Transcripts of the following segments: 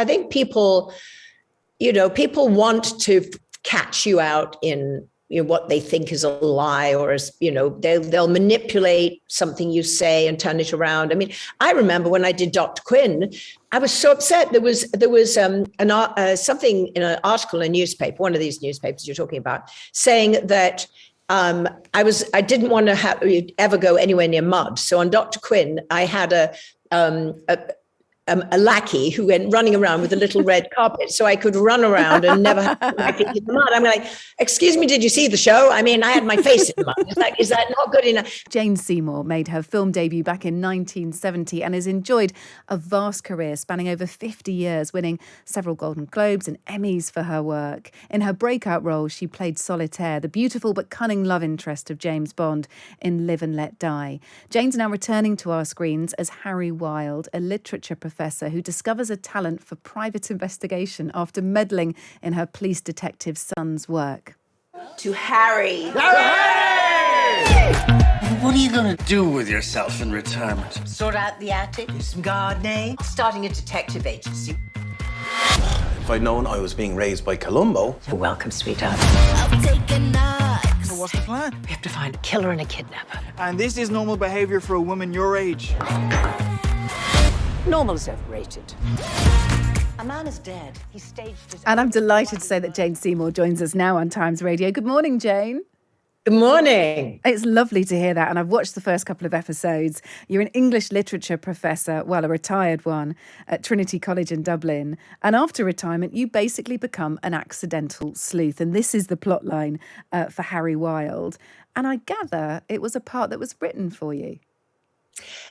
I think people want to catch you out in what they think is a lie, or as they'll manipulate something you say and turn it around. I mean, I remember when I did Dr. Quinn, I was so upset. There was something in an article in a newspaper, one of these newspapers you're talking about, saying that I didn't want to ever go anywhere near mud. So on Dr. Quinn, I had a lackey who went running around with a little red carpet so I could run around and never have my feet in the mud. I'm like, excuse me, did you see the show? I mean, I had my face in the mud. Is that not good enough? Jane Seymour made her film debut back in 1970 and has enjoyed a vast career spanning over 50 years, winning several Golden Globes and Emmys for her work. In her breakout role, she played Solitaire, the beautiful but cunning love interest of James Bond in Live and Let Die. Jane's now returning to our screens as Harry Wilde, a literature professor who discovers a talent for private investigation after meddling in her police detective son's work. To Harry. What are you going to do with yourself in retirement? Sort out the attic, do some gardening, starting a detective agency. If I'd known I was being raised by Columbo... You're welcome, sweetheart. So what's the plan? We have to find a killer and a kidnapper. And this is normal behavior for a woman your age. Normal is overrated. A man is dead. He staged his... And I'm delighted to say that Jane Seymour joins us now on Times Radio. Good morning, Jane. Good morning. It's lovely to hear that, and I've watched the first couple of episodes. You're an English literature professor, well, a retired one, at Trinity College in Dublin. And after retirement, you basically become an accidental sleuth. And this is the plotline for Harry Wilde. And I gather it was a part that was written for you.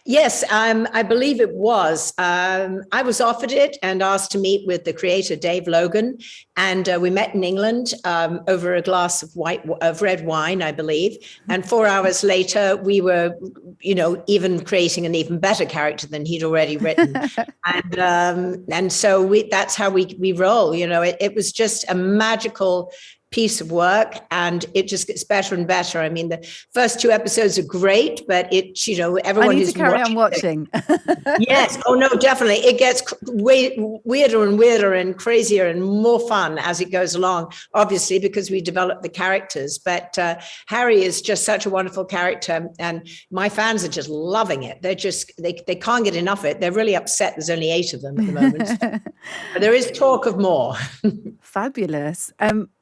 Yes, I believe it was. I was offered it and asked to meet with the creator, Dave Logan, and we met in England over a glass of red wine, I believe. And 4 hours later, we were, even creating an even better character than he'd already written. And so that's how we roll. It was just a magical piece of work, and it just gets better and better. I mean, the first 2 episodes are great, but everyone I need who's to carry on watching. Yes. Oh no, definitely. It gets weirder and weirder and crazier and more fun as it goes along, obviously, because we develop the characters. But Harry is just such a wonderful character, and my fans are just loving it. They're just, they can't get enough of it. They're really upset there's only 8 of them at the moment. But there is talk of more. Fabulous.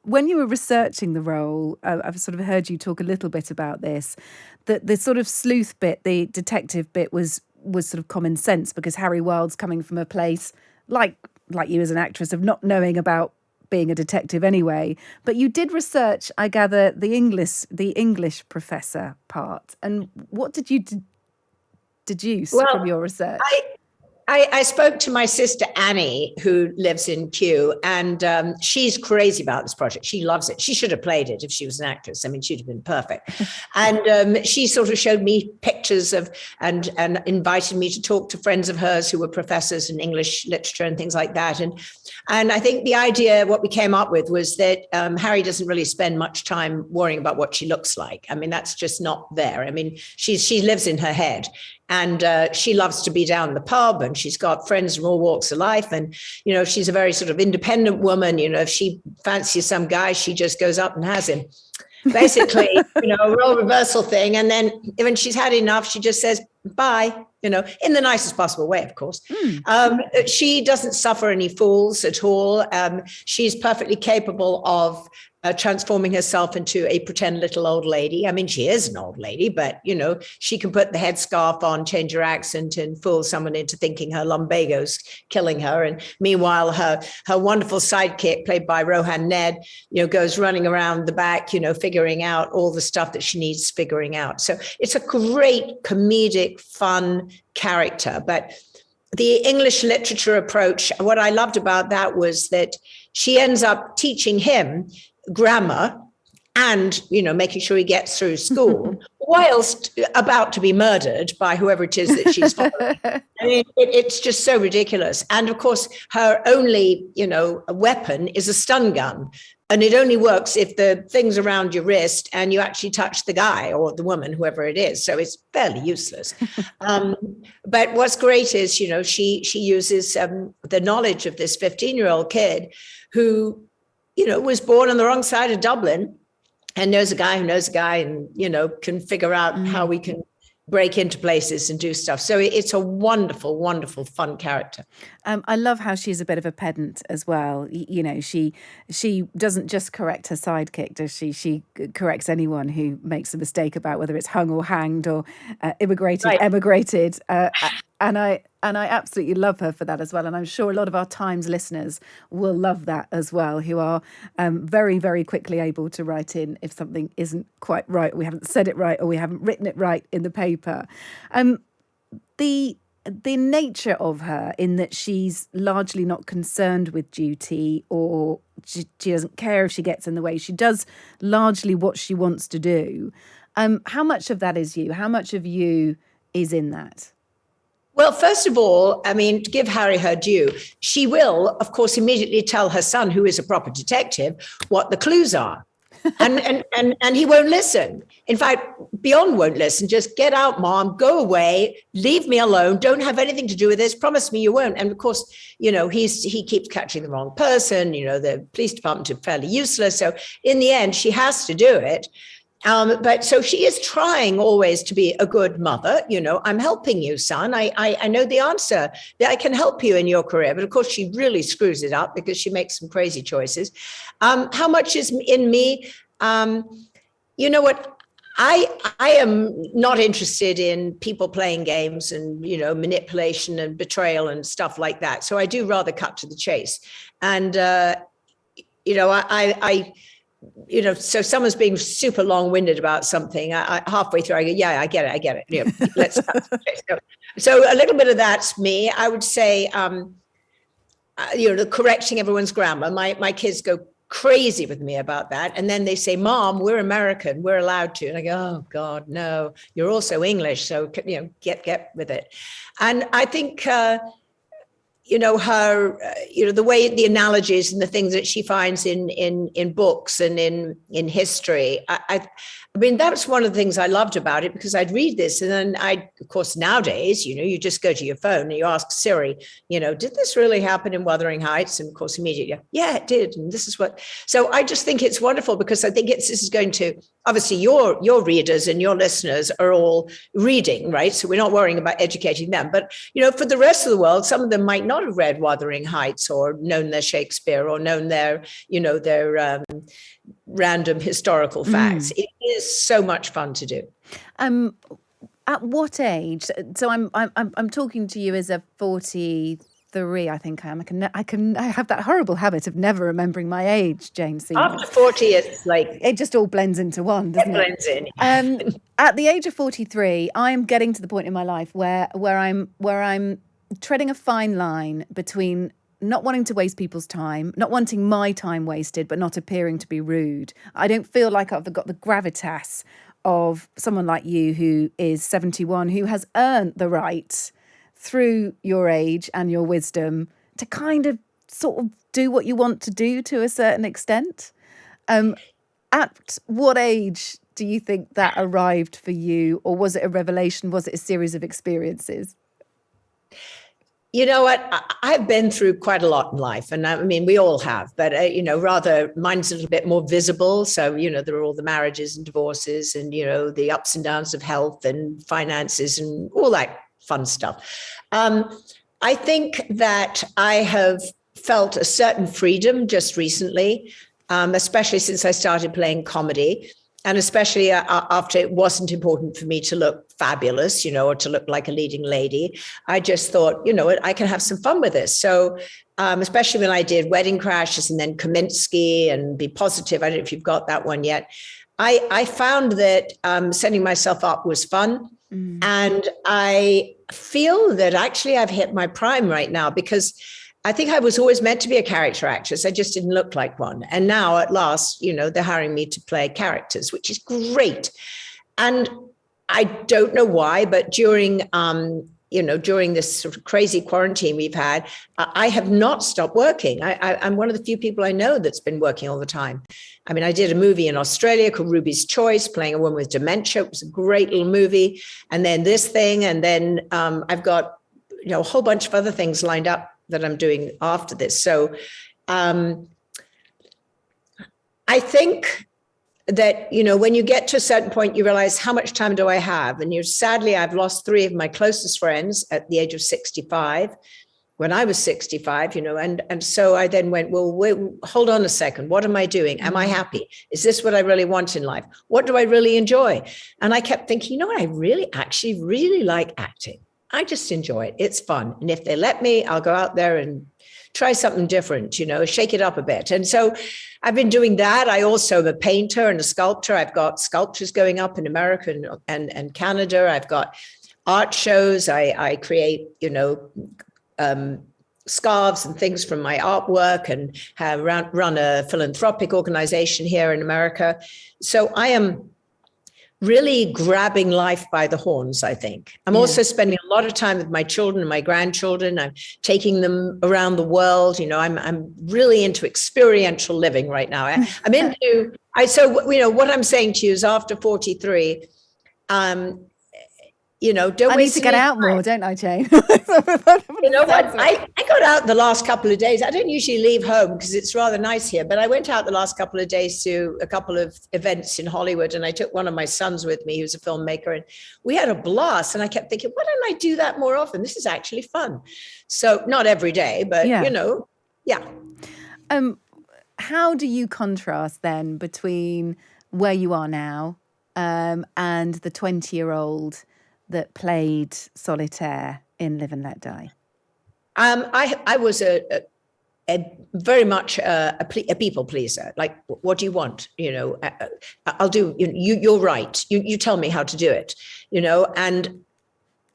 When you were researching the role, I've sort of heard you talk a little bit about this, that the sort of sleuth bit, the detective bit was sort of common sense, because Harry Wilde's coming from a place like you as an actress of not knowing about being a detective anyway. But you did research, I gather, the English professor part. And what did you deduce from your research? I spoke to my sister Annie, who lives in Kew, and she's crazy about this project. She loves it. She should have played it if she was an actress. I mean, she'd have been perfect. And she sort of showed me pictures of and invited me to talk to friends of hers who were professors in English literature and things like that. And I think the idea, what we came up with, was that Harry doesn't really spend much time worrying about what she looks like. I mean, that's just not there. I mean, she lives in her head. And she loves to be down the pub, and she's got friends from all walks of life. And, she's a very sort of independent woman. If she fancies some guy, she just goes up and has him. Basically, a role reversal thing. And then when she's had enough, she just says, bye, in the nicest possible way, of course. She doesn't suffer any fools at all. She's perfectly capable of transforming herself into a pretend little old lady. I mean, she is an old lady, but, she can put the headscarf on, change her accent, and fool someone into thinking her lumbago's killing her. And meanwhile, her wonderful sidekick, played by Rohan Ned, goes running around the back, figuring out all the stuff that she needs figuring out. So it's a great comedic, fun character. But the English literature approach, what I loved about that was that she ends up teaching him grammar and, making sure he gets through school, whilst about to be murdered by whoever it is that she's following. I mean, it's just so ridiculous. And of course, her only, weapon is a stun gun. And it only works if the thing's around your wrist and you actually touch the guy or the woman, whoever it is. So it's fairly useless. But what's great is, she uses the knowledge of this 15-year-old kid who, was born on the wrong side of Dublin and knows a guy who knows a guy and, can figure out how we can break into places and do stuff. So it's a wonderful, wonderful, fun character. I love how she's a bit of a pedant as well. She doesn't just correct her sidekick, does she? She corrects anyone who makes a mistake about whether it's hung or hanged or emigrated. And I absolutely love her for that as well. And I'm sure a lot of our Times listeners will love that as well, who are very, very quickly able to write in if something isn't quite right, or we haven't said it right, or we haven't written it right in the paper. The nature of her, in that she's largely not concerned with duty, or she doesn't care if she gets in the way. She does largely what she wants to do. How much of that is you? How much of you is in that? Well, first of all, I mean, to give Harry her due, she will, of course, immediately tell her son, who is a proper detective, what the clues are. And he won't listen. In fact, Beyond won't listen. Just get out, Mom, go away, leave me alone. Don't have anything to do with this. Promise me you won't. And of course, he keeps catching the wrong person. The police department are fairly useless. So in the end, she has to do it. But so she is trying always to be a good mother. I'm helping you, son. I know the answer. I can help you in your career. But of course, she really screws it up because she makes some crazy choices. How much is in me? You know what? I am not interested in people playing games and, manipulation and betrayal and stuff like that. So I do rather cut to the chase. And, so someone's being super long-winded about something. I halfway through, I go, yeah, I get it. Let's cut to the chase. So a little bit of that's me. I would say, the correcting everyone's grammar. My kids go crazy with me about that. And then they say, Mom, we're American, we're allowed to. And I go, oh God, no, you're also English. So, get with it. And I think, her, the way the analogies and the things that she finds in books and in history, I mean, that's one of the things I loved about it, because I'd read this and then of course, nowadays, you just go to your phone and you ask Siri, did this really happen in Wuthering Heights? And of course, immediately, yeah, it did. And this is what, so I just think it's wonderful, because I think this is going to, obviously your readers and your listeners are all reading, right? So we're not worrying about educating them, but, for the rest of the world, some of them might not have read Wuthering Heights or known their Shakespeare or known their, their random historical facts. It is so much fun to do. At what age? So I'm talking to you as a 43, I think I am. I have that horrible habit of never remembering my age, Jane Seymour. After 40, it's like it just all blends into one, doesn't it? Blends in. At the age of 43, I'm getting to the point in my life where I'm treading a fine line between not wanting to waste people's time, not wanting my time wasted, but not appearing to be rude. I don't feel like I've got the gravitas of someone like you, who is 71, who has earned the right through your age and your wisdom to kind of sort of do what you want to do to a certain extent. At what age do you think that arrived for you? Or was it a revelation? Was it a series of experiences? You know what? I've been through quite a lot in life, and I mean, we all have, but, rather mine's a little bit more visible. So, there are all the marriages and divorces and, the ups and downs of health and finances and all that fun stuff. I think that I have felt a certain freedom just recently, especially since I started playing comedy. And especially after it wasn't important for me to look fabulous, or to look like a leading lady. I just thought, I can have some fun with this. So especially when I did Wedding Crashers and then Kaminsky and Be Positive, I don't know if you've got that one yet. I found that setting myself up was fun. And I feel that actually I've hit my prime right now, because I think I was always meant to be a character actress. I just didn't look like one. And now at last, they're hiring me to play characters, which is great. And I don't know why, but during this sort of crazy quarantine we've had, I have not stopped working. I'm one of the few people I know that's been working all the time. I mean, I did a movie in Australia called Ruby's Choice, playing a woman with dementia. It was a great little movie. And then this thing, and then I've got, a whole bunch of other things lined up that I'm doing after this. So I think that, when you get to a certain point, you realize, how much time do I have? And sadly, I've lost 3 of my closest friends at the age of 65, when I was 65, and so I then went, well, wait, hold on a second. What am I doing? Am I happy? Is this what I really want in life? What do I really enjoy? And I kept thinking, I actually really like acting. I just enjoy it. It's fun. And if they let me, I'll go out there and try something different, shake it up a bit. And so I've been doing that. I also am a painter and a sculptor. I've got sculptures going up in America and Canada. I've got art shows. I create, scarves and things from my artwork, and have run a philanthropic organization here in America. So I am really grabbing life by the horns, I think. I'm also spending a lot of time with my children and my grandchildren. I'm taking them around the world. I'm really into experiential living right now. What I'm saying to you is, after 43, don't I need to get out more, don't I, Jane? What? I got out the last couple of days. I don't usually leave home because it's rather nice here, but I went out the last couple of days to a couple of events in Hollywood, and I took one of my sons with me, who's a filmmaker, and we had a blast. And I kept thinking, why don't I do that more often? This is actually fun. So not every day, but yeah. How do you contrast then between where you are now and the 20-year-old that played Solitaire in Live and Let Die? I was a very much a people pleaser. Like, what do you want? I'll do. You're right. You tell me how to do it. And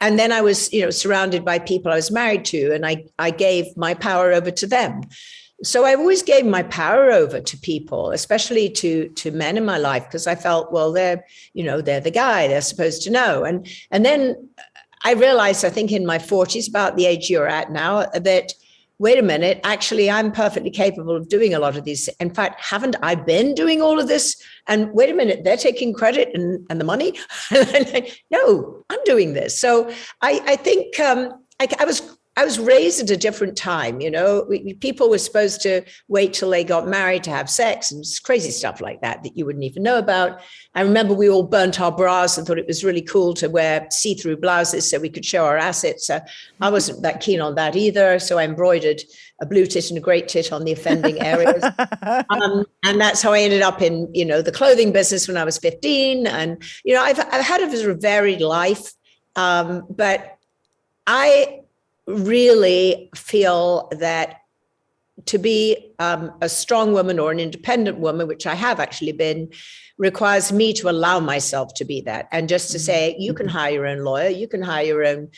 then I was surrounded by people I was married to, and I gave my power over to them. So I always gave my power over to people, especially to men in my life, because I felt, well, they're the guy, they're supposed to know. And then I realized, I think in my 40s, about the age you're at now, that, wait a minute, actually, I'm perfectly capable of doing a lot of these. In fact, haven't I been doing all of this? And wait a minute, they're taking credit and the money? No, I'm doing this. So I think I was raised at a different time. People were supposed to wait till they got married to have sex, and crazy stuff like that you wouldn't even know about. I remember we all burnt our bras and thought it was really cool to wear see-through blouses so we could show our assets. I wasn't that keen on that either. So I embroidered a blue tit and a great tit on the offending areas. And that's how I ended up in, the clothing business when I was 15. And, I've had a sort of varied life. But I really feel that to be a strong woman or an independent woman, which I have actually been, requires me to allow myself to be that. And just to say, you can hire your own lawyer, you can hire your own,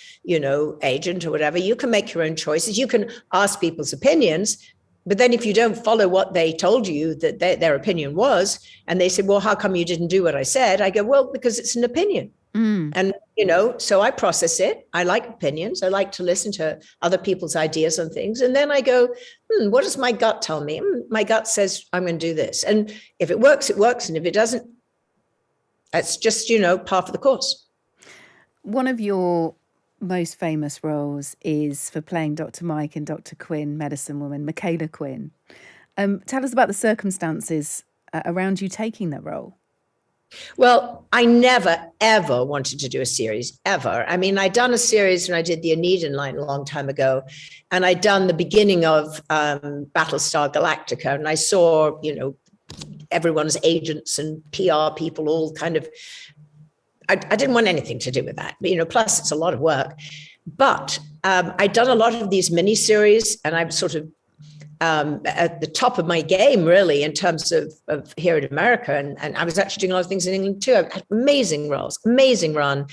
agent or whatever, you can make your own choices, you can ask people's opinions. But then if you don't follow what they told you that their opinion was, and they said, well, how come you didn't do what I said? I go, well, because it's an opinion. And, so I process it. I like opinions. I like to listen to other people's ideas on things. And then I go, what does my gut tell me? My gut says I'm going to do this. And if it works, it works. And if it doesn't, that's just, par for the course. One of your most famous roles is for playing Dr. Mike and Dr. Quinn, medicine woman, Michaela Quinn. Tell us about the circumstances around you taking that role. Well, I never, ever wanted to do a series, ever. I mean, I'd done a series when I did the Aeneid line a long time ago, and I'd done the beginning of Battlestar Galactica, and I saw, everyone's agents and PR people all kind of, I didn't want anything to do with that. But, plus it's a lot of work. But I'd done a lot of these miniseries, and I'm sort of at the top of my game, really, in terms of here in America. And I was actually doing a lot of things in England too. I had amazing roles, amazing run,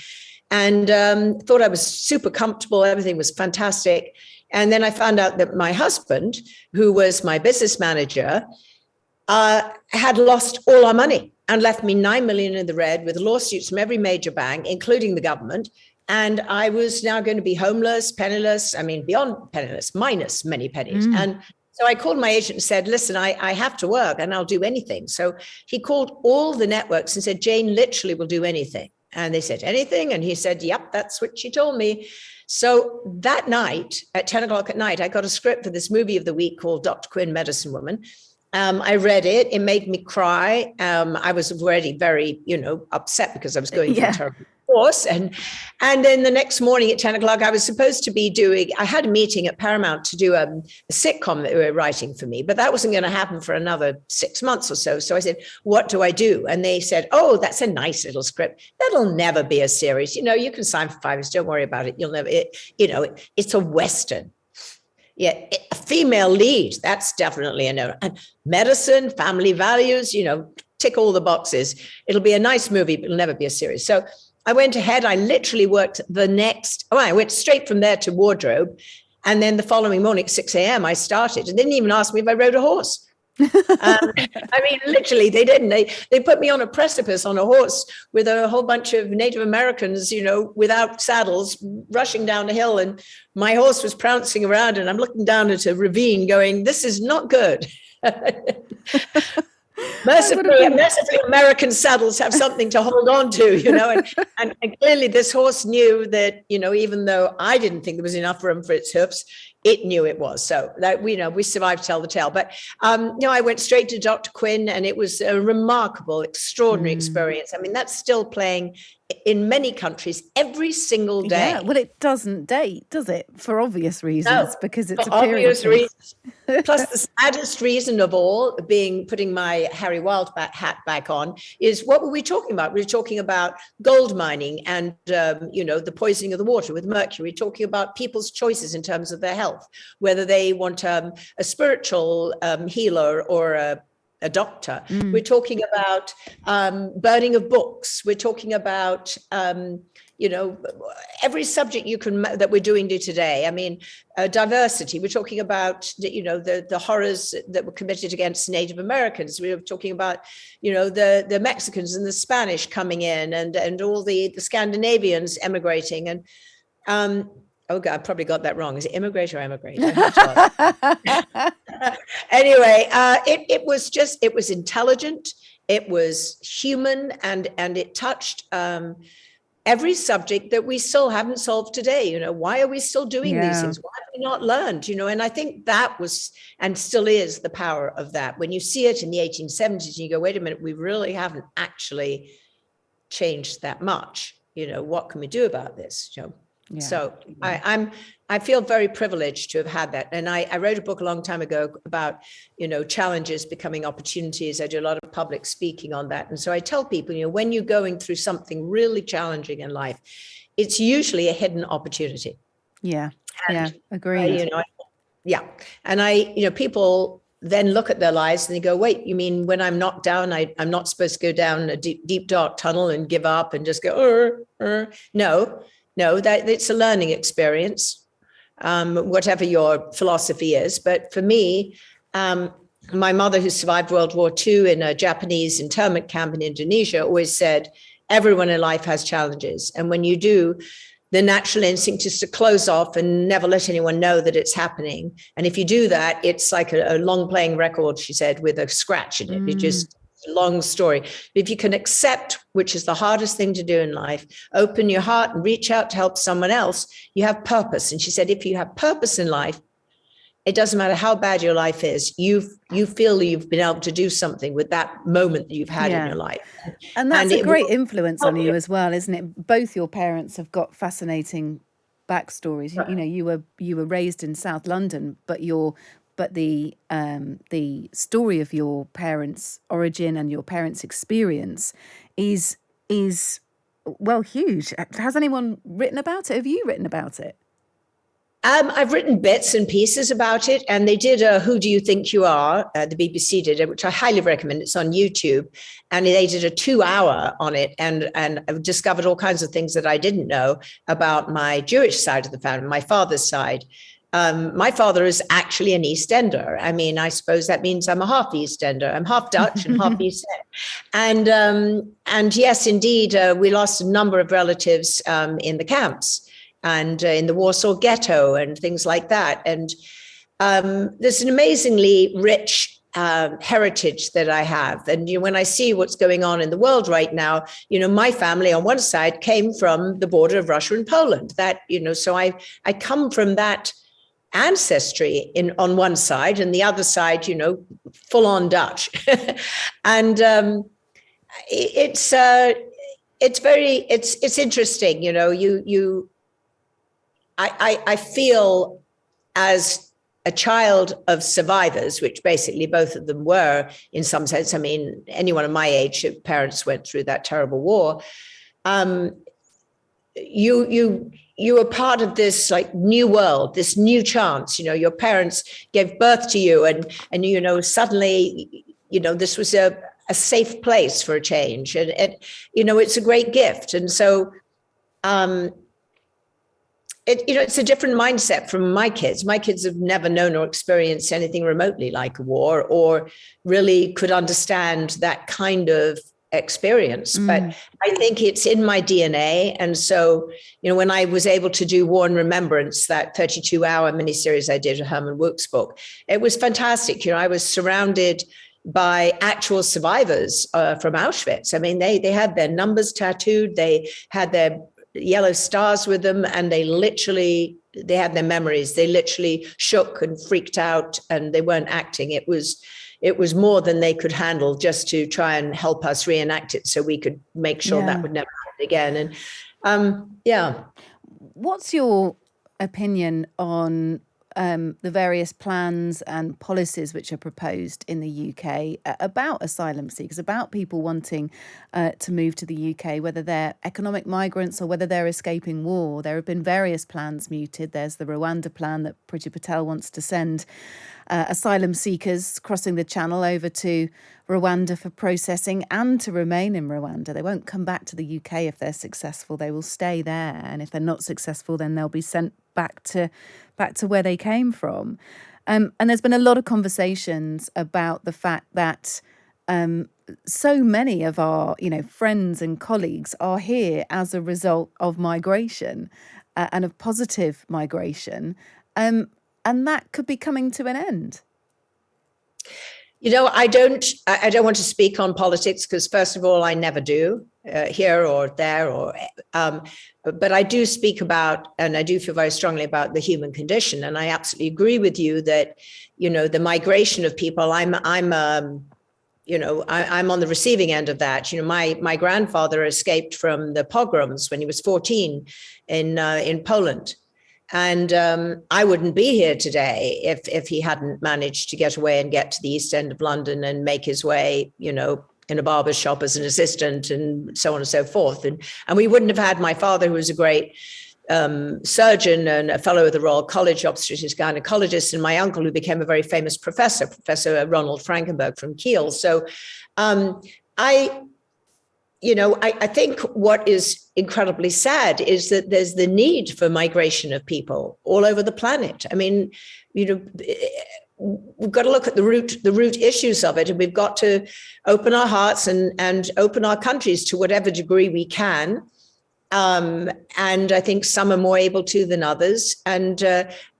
and thought I was super comfortable. Everything was fantastic. And then I found out that my husband, who was my business manager, had lost all our money. and left me 9 million in the red with lawsuits from every major bank, including the government. And I was now going to be homeless, penniless, I mean, beyond penniless, minus many pennies. And so I called my agent and said, listen, I have to work and I'll do anything. So he called all the networks and said, Jane literally will do anything. And they said, anything? And he said, yep, that's what she told me. So that night at 10 o'clock at night, I got a script for this movie of the week called Dr. Quinn, Medicine Woman. I read it. It made me cry. I was already very, upset because I was going through a terrible divorce. And then the next morning at 10 o'clock, I was supposed to be I had a meeting at Paramount to do a sitcom that they were writing for me, but that wasn't going to happen for another 6 months or so. So I said, what do I do? And they said, oh, that's a nice little script. That'll never be a series. You can sign for 5 years. Don't worry about it. You'll never, it's a Western. Yeah, a female lead, that's definitely a no. And medicine, family values, tick all the boxes. It'll be a nice movie, but it'll never be a series. So I went ahead. I literally worked I went straight from there to wardrobe. And then the following morning at 6 a.m., I started. And they didn't even ask me if I rode a horse. Literally, they didn't. They put me on a precipice on a horse with a whole bunch of Native Americans, without saddles, rushing down a hill, and my horse was prancing around, and I'm looking down at a ravine, going, "This is not good." Mercifully, American saddles have something to hold on to, and clearly this horse knew that, even though I didn't think there was enough room for its hoofs, it knew it was. So that we survived to tell the tale. But I went straight to Dr. Quinn, and it was a remarkable, extraordinary experience. I mean, that's still playing in many countries every single day. Yeah, well, it doesn't date, does it? For obvious reasons, No, because it's for a period obvious reasons. Plus, the saddest reason of all, putting my Harry Wild hat back on, is what were we talking about? We were talking about gold mining and the poisoning of the water with mercury. We're talking about people's choices in terms of their health, whether they want a spiritual healer or a doctor. We're talking about burning of books. We're talking about every subject that we're doing today. I mean, diversity. We're talking about the horrors that were committed against Native Americans. We were talking about the Mexicans and the Spanish coming in, and all the Scandinavians emigrating. And oh God, I probably got that wrong. Is it immigrate or emigrate? Anyway, it was intelligent, it was human, and it touched every subject that we still haven't solved today. Why are we still doing these things? Why have we not learned? And I think that was and still is the power of that. When you see it in the 1870s, and you go, wait a minute, we really haven't actually changed that much. What can we do about this? Yeah. So I feel very privileged to have had that. And I wrote a book a long time ago about, challenges becoming opportunities. I do a lot of public speaking on that. And so I tell people, when you're going through something really challenging in life, it's usually a hidden opportunity. Yeah. Agreed. And people then look at their lives and they go, wait, you mean when I'm knocked down, I'm not supposed to go down a deep, dark tunnel and give up and just go, No, that it's a learning experience, whatever your philosophy is. But for me, my mother, who survived World War II in a Japanese internment camp in Indonesia, always said, everyone in life has challenges. And when you do, the natural instinct is to close off and never let anyone know that it's happening. And if you do that, it's like a long playing record, she said, with a scratch in it. It just long story. If you can accept, which is the hardest thing to do in life, open your heart and reach out to help someone else, you have purpose. And she said, if you have purpose in life, it doesn't matter how bad your life is, you feel you've been able to do something with that moment that you've had in your life. And that's a great influence on you as well, isn't it? Both your parents have got fascinating backstories. You were raised in South London, but the story of your parents' origin and your parents' experience is huge. Has anyone written about it? Have you written about it? I've written bits and pieces about it, and they did a Who Do You Think You Are? The BBC did it, which I highly recommend. It's on YouTube, and they did a 2-hour on it, and I've discovered all kinds of things that I didn't know about my Jewish side of the family, my father's side. My father is actually an East Ender. I mean, I suppose that means I'm a half East Ender. I'm half Dutch and half East End. And yes, indeed, we lost a number of relatives in the camps and in the Warsaw Ghetto and things like that. And there's an amazingly rich heritage that I have. And when I see what's going on in the world right now, my family on one side came from the border of Russia and Poland. So I come from that ancestry on one side, and the other side, full on Dutch. And it's interesting. I feel as a child of survivors, which basically both of them were in some sense. I mean, anyone of my age, parents went through that terrible war. You were part of this like new world, this new chance. Your parents gave birth to you, and suddenly, this was a safe place for a change, and it's a great gift. And so, it's a different mindset from my kids. My kids have never known or experienced anything remotely like a war, or really could understand that kind of experience. But I think it's in my DNA. And so, when I was able to do War and Remembrance, that 32-hour miniseries I did, Herman Wouk's book, it was fantastic. I was surrounded by actual survivors from Auschwitz. I mean, they had their numbers tattooed, they had their yellow stars with them, and they had their memories. They literally shook and freaked out, and they weren't acting. It was more than they could handle just to try and help us reenact it so we could make sure that would never happen again. And what's your opinion on the various plans and policies which are proposed in the UK about asylum seekers, about people wanting to move to the UK, whether they're economic migrants or whether they're escaping war? There have been various plans mooted. There's the Rwanda plan that Priti Patel wants to send asylum seekers crossing the channel over to Rwanda for processing and to remain in Rwanda. They won't come back to the UK if they're successful. They will stay there. And if they're not successful, then they'll be sent back to where they came from. And there's been a lot of conversations about the fact that so many of our, friends and colleagues are here as a result of migration and of positive migration. And that could be coming to an end. I don't want to speak on politics because, first of all, I never do here or there, but I do speak about, and I do feel very strongly about the human condition. And I absolutely agree with you that, the migration of people, I'm on the receiving end of that. My grandfather escaped from the pogroms when he was 14 in Poland. And I wouldn't be here today if he hadn't managed to get away and get to the East End of London and make his way, in a barber's shop as an assistant and so on and so forth. And we wouldn't have had my father, who was a great surgeon and a fellow of the Royal College, obstetrician gynecologist, and my uncle, who became a very famous professor, Professor Ronald Frankenberg from Kiel. So I think what is incredibly sad is that there's the need for migration of people all over the planet. I mean, we've got to look at the root issues of it, and we've got to open our hearts and open our countries to whatever degree we can. And I think some are more able to than others. And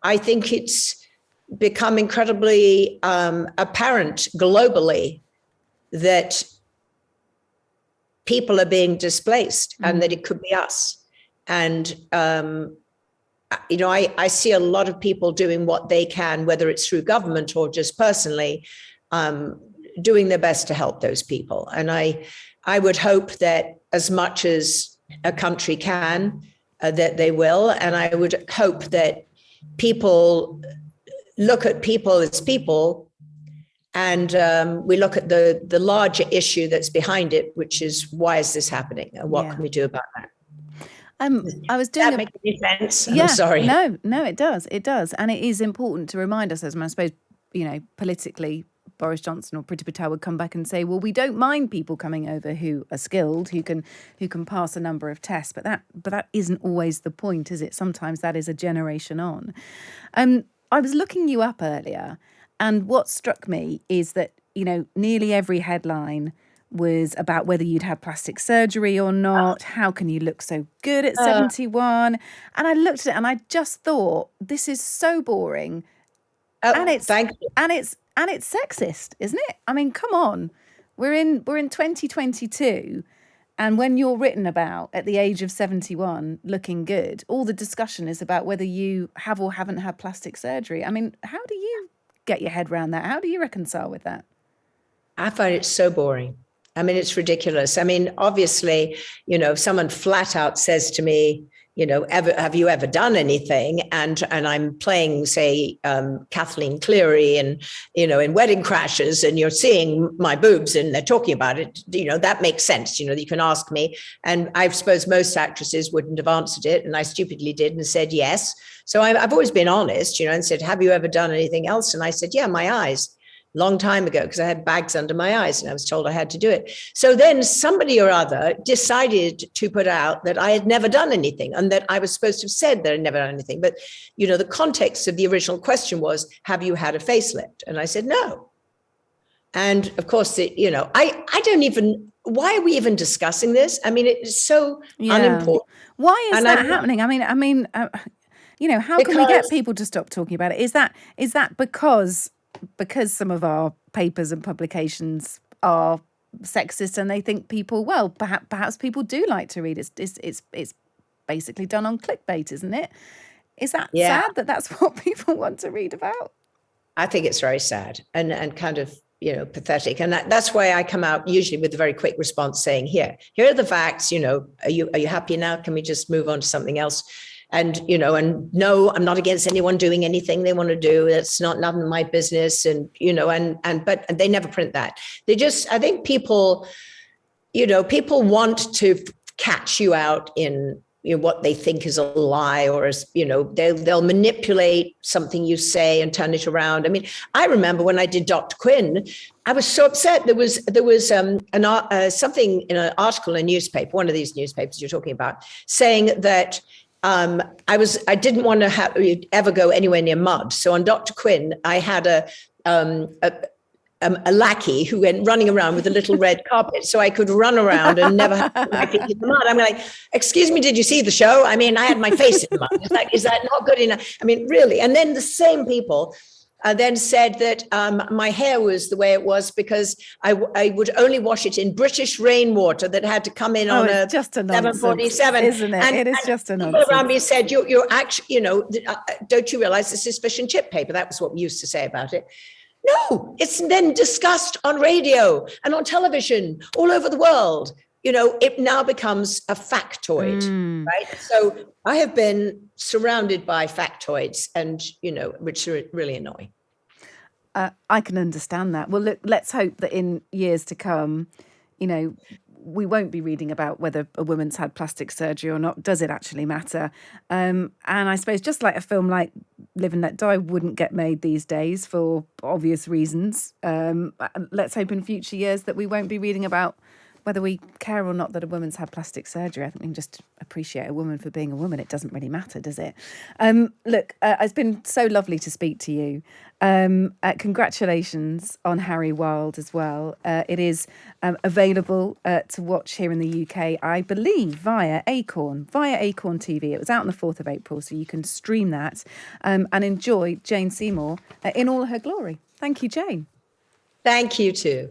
I think it's become incredibly apparent globally that people are being displaced and that it could be us. And, I see a lot of people doing what they can, whether it's through government or just personally, doing their best to help those people. And I would hope that as much as a country can, that they will. And I would hope that people look at people as people. And we look at the larger issue that's behind it, which is, why is this happening and what can we do about that? I was doing that make any sense? Yeah, I'm sorry. No, it does. And it is important to remind ourselves, and I suppose, politically, Boris Johnson or Priti Patel would come back and say, well, we don't mind people coming over who are skilled, who can pass a number of tests. But that isn't always the point, is it? Sometimes that is a generation on. I was looking you up earlier, and what struck me is that, nearly every headline was about whether you'd had plastic surgery or not. How can you look so good at 71? And I looked at it and I just thought, this is so boring. Thank you. And it's sexist, isn't it? I mean, come on. We're in 2022, and when you're written about at the age of 71 looking good, all the discussion is about whether you have or haven't had plastic surgery. I mean, how do you get your head around that? How do you reconcile with that? I find it so boring. I mean, it's ridiculous. I mean, obviously, if someone flat out says to me, have you ever done anything? And I'm playing, say, Kathleen Cleary and, in Wedding Crashers, and you're seeing my boobs and they're talking about it, that makes sense. You can ask me. And I suppose most actresses wouldn't have answered it. And I stupidly did and said yes. So I've always been honest, and said, have you ever done anything else? And I said, yeah, my eyes. Long time ago, because I had bags under my eyes and I was told I had to do it. So then somebody or other decided to put out that I had never done anything and that I was supposed to have said that I'd never done anything. But, the context of the original question was, have you had a facelift? And I said, no. And of course, I don't even, why are we even discussing this? I mean, it's so unimportant. Why is that happening? I mean, how can we get people to stop talking about it? Is that because some of our papers and publications are sexist and they think people, well, perhaps people do like to read. It's basically done on clickbait, isn't it? Is that sad that that's what people want to read about? I think it's very sad and kind of, pathetic. And that's why I come out usually with a very quick response saying, here are the facts, are you happy now? Can we just move on to something else? And, and no, I'm not against anyone doing anything they want to do. It's none of my business. And, but they never print that. I think people want to catch you out in what they think is a lie, or as, they'll manipulate something you say and turn it around. I mean, I remember when I did Dr. Quinn, I was so upset. There was something in an article in a newspaper, one of these newspapers you're talking about, saying that I didn't want to ever go anywhere near mud. So on Dr. Quinn, I had a lackey who went running around with a little red carpet, so I could run around and never have my feet in the mud. I'm like, excuse me, did you see the show? I mean, I had my face in the mud. Is that not good enough? I mean, really? And then the same people then said that my hair was the way it was because I would only wash it in British rainwater that had to come in on a just a 747, isn't it? It is just a nonsense. People around me said, "You're actually, don't you realize this is fish and chip paper?" That was what we used to say about it. No, it's then discussed on radio and on television all over the world. It now becomes a factoid, right? So I have been surrounded by factoids and, which are really annoying. I can understand that. Well, look, let's hope that in years to come, we won't be reading about whether a woman's had plastic surgery or not. Does it actually matter? And I suppose just like a film like Live and Let Die wouldn't get made these days for obvious reasons. Let's hope in future years that we won't be reading about whether we care or not that a woman's had plastic surgery. I think we can just appreciate a woman for being a woman. It doesn't really matter, does it? Look, it's been so lovely to speak to you. Congratulations on Harry Wild as well. It is available to watch here in the UK, I believe, via Acorn TV. It was out on the 4th of April, so you can stream that and enjoy Jane Seymour in all her glory. Thank you, Jane. Thank you too.